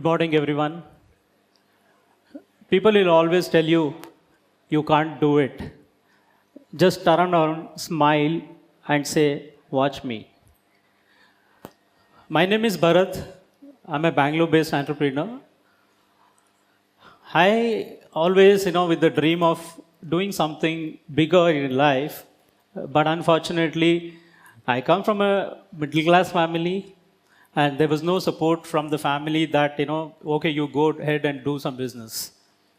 morning, everyone. People will always tell you, you can't do it. Just turn around, smile, and say, watch me. My name is Bharat. I'm a Bangalore-based entrepreneur. I always, with the dream of doing something bigger in life, but unfortunately, I come from a middle-class family, and there was no support from the family that, okay, you go ahead and do some business.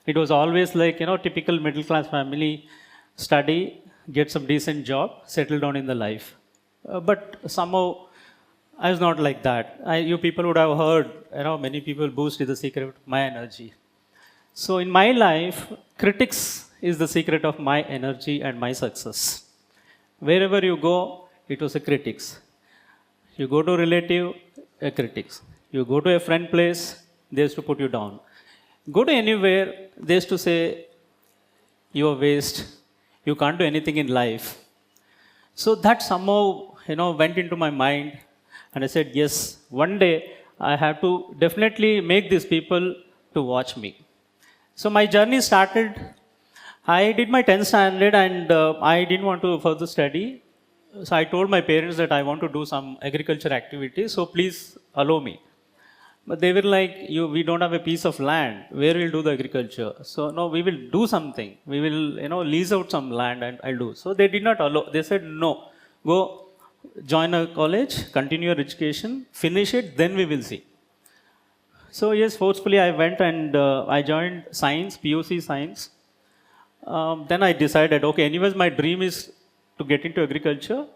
It was always like, typical middle-class family, study, get some decent job, settle down in the life. But somehow, I was not like that. You people would have heard, many people boast is the secret of my energy. So in my life, critics is the secret of my energy and my success. Wherever you go, it was a critics. You go to a relative, a critics. You go to a friend place, they used to put you down. Go to anywhere, they used to say, you are waste, you can't do anything in life. So that somehow, went into my mind, and I said, yes, one day I have to definitely make these people to watch me. So my journey started, I did my 10th standard and I didn't want to further study. So I told my parents that I want to do some agriculture activity, so please allow me. But they were like, we don't have a piece of land, where we'll do the agriculture? So no, we will do something. We will, lease out some land and I'll do. So they did not allow, they said, no, go join a college, continue your education, finish it, then we will see. So yes, forcefully I went and I joined science, POC science. Then I decided, okay, anyways my dream is to get into agriculture.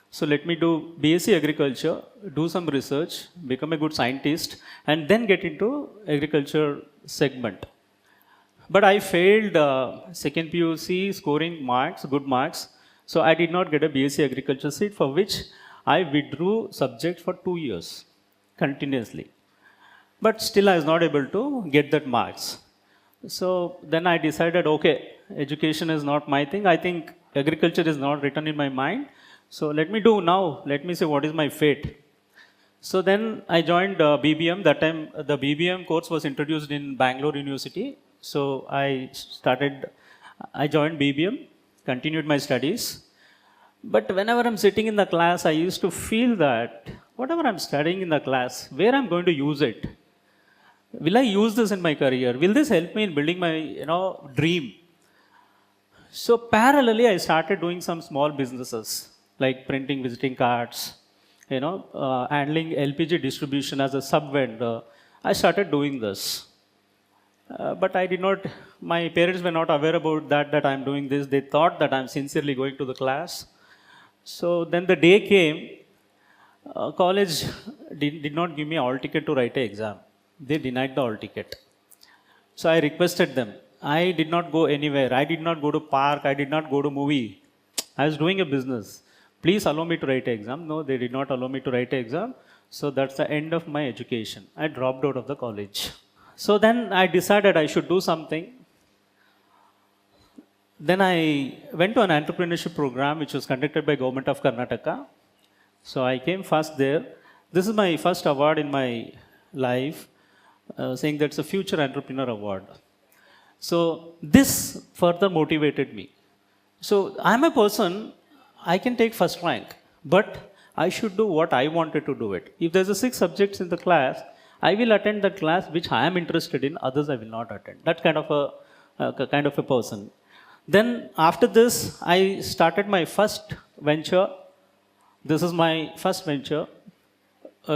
So let me do BSc agriculture, do some research, become a good scientist, and then get into agriculture segment. But I failed second POC, scoring marks, good marks. So I did not get a BSc agriculture seat, for which I withdrew subject for 2 years continuously. But still I was not able to get that marks. So then I decided, okay, education is not my thing. I think agriculture is not written in my mind. So let me do now. Let me see what is my fate. So then I joined BBM. That time the BBM course was introduced in Bangalore University. So I joined BBM, continued my studies. But whenever I'm sitting in the class, I used to feel that whatever I'm studying in the class, where I'm going to use it? Will I use this in my career? Will this help me in building my dream? So parallelly, I started doing some small businesses like printing visiting cards, handling LPG distribution as a sub-vendor. I started doing this. But my parents were not aware about that I'm doing this. They thought that I'm sincerely going to the class. So then the day came, college did not give me all ticket to write an exam. They denied the all ticket. So I requested them. I did not go anywhere. I did not go to park. I did not go to movie. I was doing a business. Please allow me to write an exam. No, they did not allow me to write an exam. So that's the end of my education. I dropped out of the college. So then I decided I should do something. Then I went to an entrepreneurship program which was conducted by Government of Karnataka. So I came first there. This is my first award in my life, saying that's a Future Entrepreneur Award. So this further motivated me. So I'm a person, I can take first rank, but I should do what I wanted to do it. If there's 6 subjects in the class, I will attend the class which I am interested in, others I will not attend. That kind of a person. Then after this, I started my first venture. This is my first venture,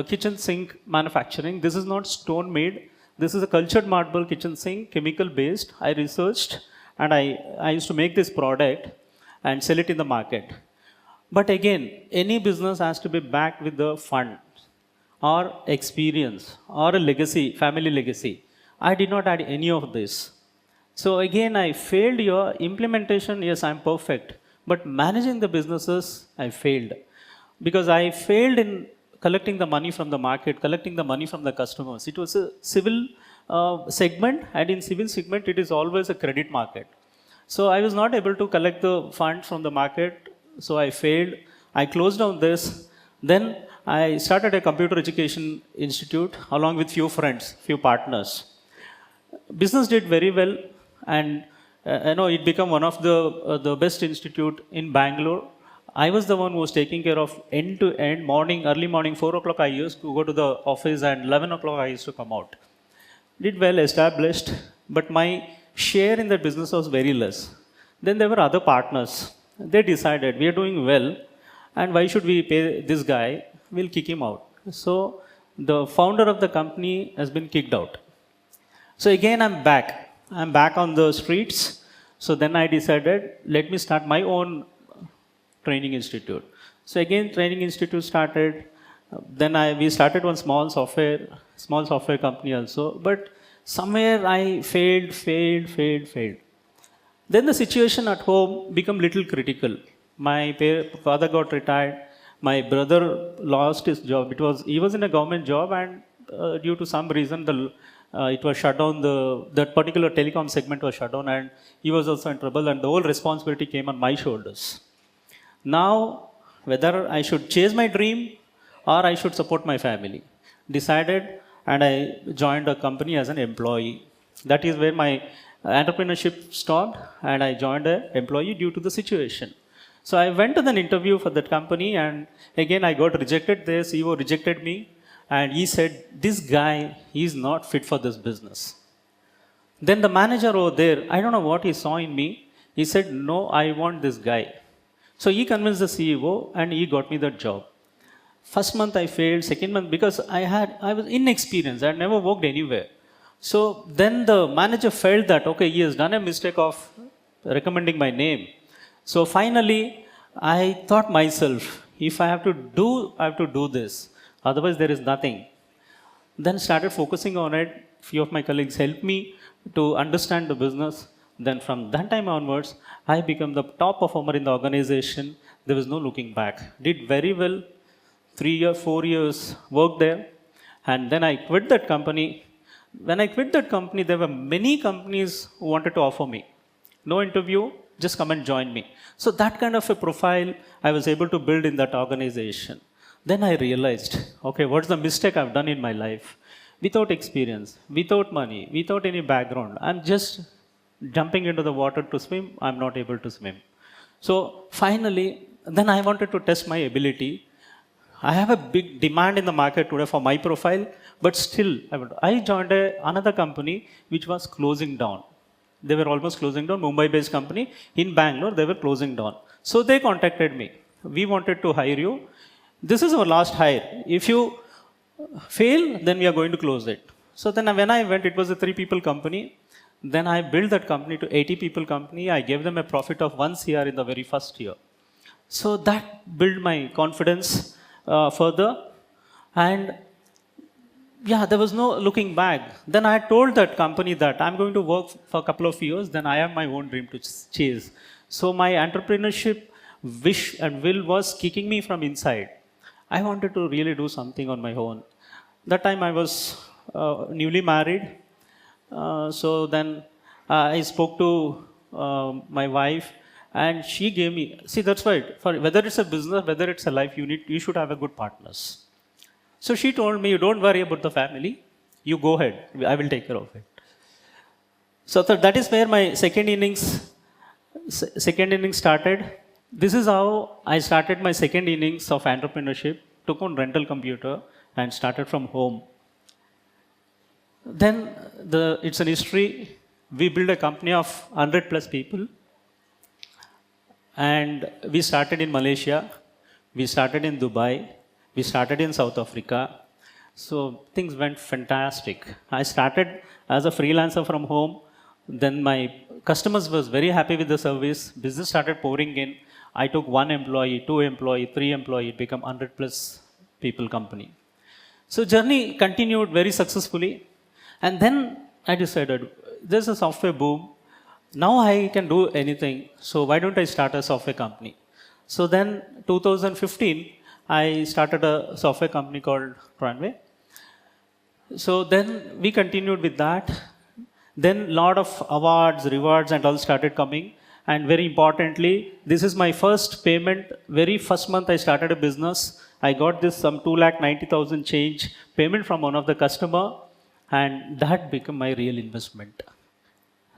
kitchen sink manufacturing. This is not stone made. This is a cultured marble kitchen sink, chemical based. I researched and I used to make this product and sell it in the market. But again, any business has to be backed with the fund or experience or a legacy, family legacy. I did not add any of this. So again, I failed your implementation. Yes, I'm perfect. But managing the businesses, I failed. Because I failed in collecting the money from the market, collecting the money from the customers. It was a civil segment, and in civil segment, it is always a credit market. So I was not able to collect the funds from the market, so I failed. I closed down this. Then I started a computer education institute along with few friends, few partners. Business did very well, and it became one of the best institute in Bangalore. I was the one who was taking care of end to end, early morning, 4 o'clock I used to go to the office, and 11 o'clock I used to come out. Did well, established, but my share in that business was very less. Then there were other partners. They decided, we are doing well, and why should we pay this guy? We'll kick him out. So the founder of the company has been kicked out. So again, I'm back. I'm back on the streets. So then I decided, let me start my own training institute. So again, training institute started. Then we started one small software company also. But somewhere I failed. Then the situation at home became little critical. My father got retired. My brother lost his job. He was in a government job, and due to some reason, it was shut down. That particular telecom segment was shut down, and he was also in trouble. And the whole responsibility came on my shoulders. Now, whether I should chase my dream or I should support my family, decided, and I joined a company as an employee. That is where my entrepreneurship stopped, and I joined an employee due to the situation. So I went to an interview for that company, and again I got rejected. The CEO rejected me, and he said, this guy is not fit for this business. Then the manager over there, I don't know what he saw in me. He said, no, I want this guy. So he convinced the CEO, and he got me that job. First month I failed, second month, because I was inexperienced. I had never worked anywhere. So then the manager felt that, okay, he has done a mistake of recommending my name. So finally, I thought myself, if I have to do this. Otherwise, there is nothing. Then started focusing on it. Few of my colleagues helped me to understand the business. Then from that time onwards, I became the top performer in the organization. There was no looking back. Did very well. 4 years worked there. And then I quit that company. When I quit that company, there were many companies who wanted to offer me. No interview, just come and join me. So that kind of a profile I was able to build in that organization. Then I realized, okay, what's the mistake I've done in my life? Without experience, without money, without any background, I'm just jumping into the water to swim. I'm not able to swim. So finally, then I wanted to test my ability. I have a big demand in the market today for my profile, but still, I joined another company which was closing down. They were almost closing down, Mumbai-based company. In Bangalore, they were closing down. So they contacted me. We wanted to hire you. This is our last hire. If you fail, then we are going to close it. So then when I went, it was a 3-people company. Then I built that company to 80-people company. I gave them a profit of 1 CR in the very first year. So that built my confidence further. And yeah, there was no looking back. Then I told that company that I'm going to work for a couple of years, then I have my own dream to chase. So my entrepreneurship wish and will was kicking me from inside. I wanted to really do something on my own. That time I was newly married. So then I spoke to my wife, and she gave me, see, that's right, for whether it's a business, whether it's a life, you should have a good partners. So she told me, you don't worry about the family, you go ahead, I will take care of it. So that is where my second innings started. This is how I started my second innings of entrepreneurship, took on rental computer and started from home. Then it's an history. We built a company of 100 plus people. And we started in Malaysia, we started in Dubai, we started in South Africa. So things went fantastic. I started as a freelancer from home. Then my customers was very happy with the service. Business started pouring in. I took 1 employee, 2 employee, 3 employee, it became 100 plus people company. So journey continued very successfully. And then I decided, there's a software boom. Now I can do anything. So why don't I start a software company? So then 2015, I started a software company called Tranway. So then we continued with that. Then a lot of awards, rewards and all started coming. And very importantly, this is my first payment. Very first month I started a business. I got this some 2,90,000 change payment from one of the customer, and that became my real investment.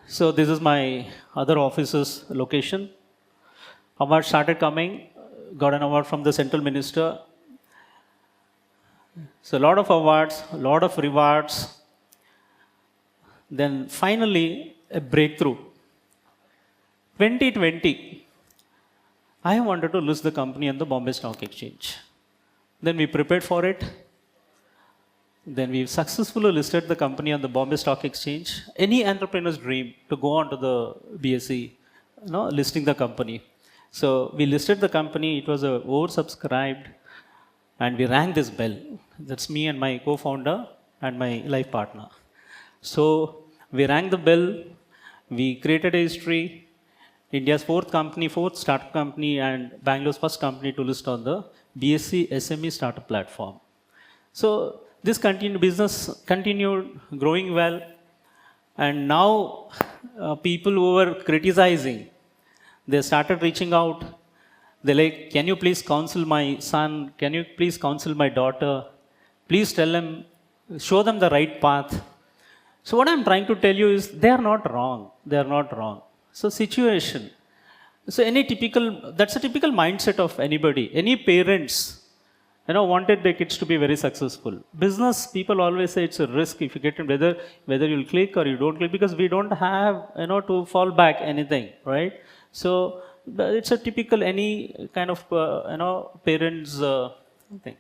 So this is my other office's location. Award started coming, got an award from the central minister. So a lot of awards, a lot of rewards. Then finally, a breakthrough. 2020, I wanted to list the company on the Bombay Stock Exchange. Then we prepared for it. Then we successfully listed the company on the Bombay Stock Exchange. Any entrepreneur's dream to go on to the BSE, listing the company. So we listed the company. It was oversubscribed, and we rang this bell. That's me and my co-founder and my life partner. So we rang the bell. We created a history. India's fourth startup company, and Bangalore's first company to list on the BSE SME Startup platform. So this business continued growing well, and now people who were criticizing, they started reaching out. They're like, can you please counsel my son? Can you please counsel my daughter? Please tell them, show them the right path. So what I'm trying to tell you is, they are not wrong. They are not wrong. So situation. So that's a typical mindset of anybody. Any parents, wanted their kids to be very successful. Business, people always say it's a risk if you get in, whether you'll click or you don't click, because we don't have, to fall back anything, right? So it's a typical any kind of, parents thing.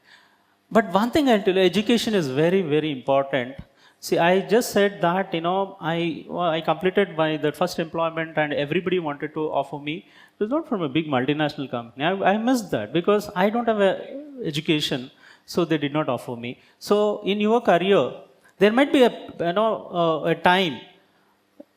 But one thing I'll tell you, education is very, very important. See, I just said that, I completed that first employment and everybody wanted to offer me. It was not from a big multinational company. I missed that because I don't have education, so they did not offer me. So in your career, there might be a time,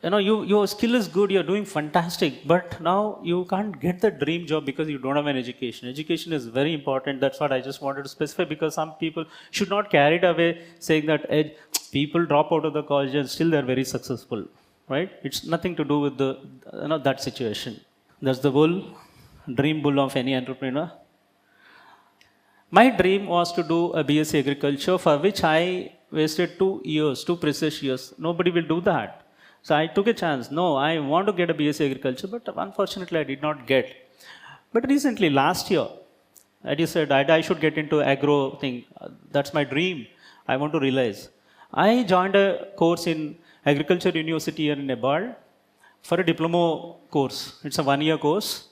your skill is good, you're doing fantastic, but now you can't get the dream job because you don't have an education. Education is very important. That's what I just wanted to specify, because some people should not carry it away saying that people drop out of the college and still they're very successful, right? It's nothing to do with that situation. That's the dream bull of any entrepreneur. My dream was to do a BSc Agriculture, for which I wasted 2 precious years. Nobody will do that. So I took a chance. No, I want to get a BSc Agriculture, but unfortunately I did not get. But recently, last year, I decided I should get into agro thing. That's my dream. I want to realize. I joined a course in Agriculture University here in Nepal for a diploma course. It's a 1-year course.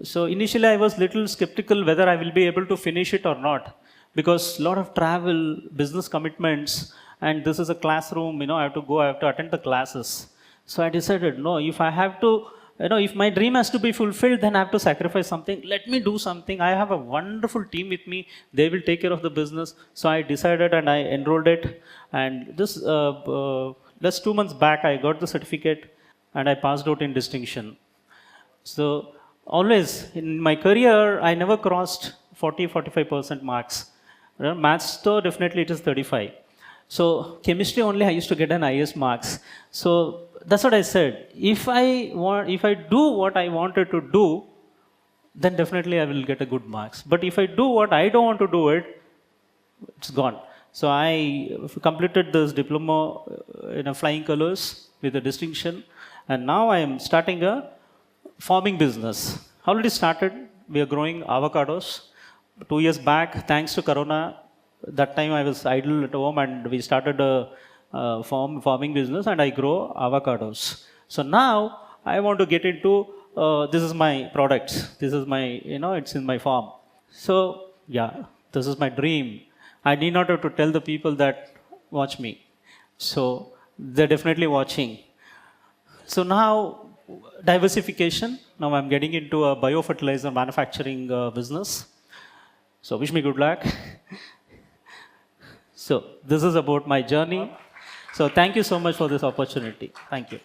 So initially I was little skeptical whether I will be able to finish it or not, because a lot of travel, business commitments, and this is a classroom, I have to attend the classes. So I decided, no, if I have to, if my dream has to be fulfilled, then I have to sacrifice something. Let me do something. I have a wonderful team with me. They will take care of the business. So I decided and I enrolled it. And just 2 months back, I got the certificate and I passed out in distinction. So always in my career, I never crossed 40-45% marks. Maths, though, definitely it is 35. So chemistry only I used to get an highest marks. So that's what I said. If I do what I wanted to do, then definitely I will get a good marks. But if I do what I don't want to do it's gone. So I completed this diploma in flying colors with a distinction, and now I am starting a farming business. Already started. We are growing avocados. 2 years back, thanks to Corona, that time I was idle at home and we started a farming business, and I grow avocados. So now I want to get into, this is my products. This is my, it's in my farm. So yeah, this is my dream. I need not have to tell the people that watch me. So they're definitely watching. So now diversification. Now I'm getting into a biofertilizer manufacturing business. So wish me good luck. So this is about my journey. So thank you so much for this opportunity. Thank you.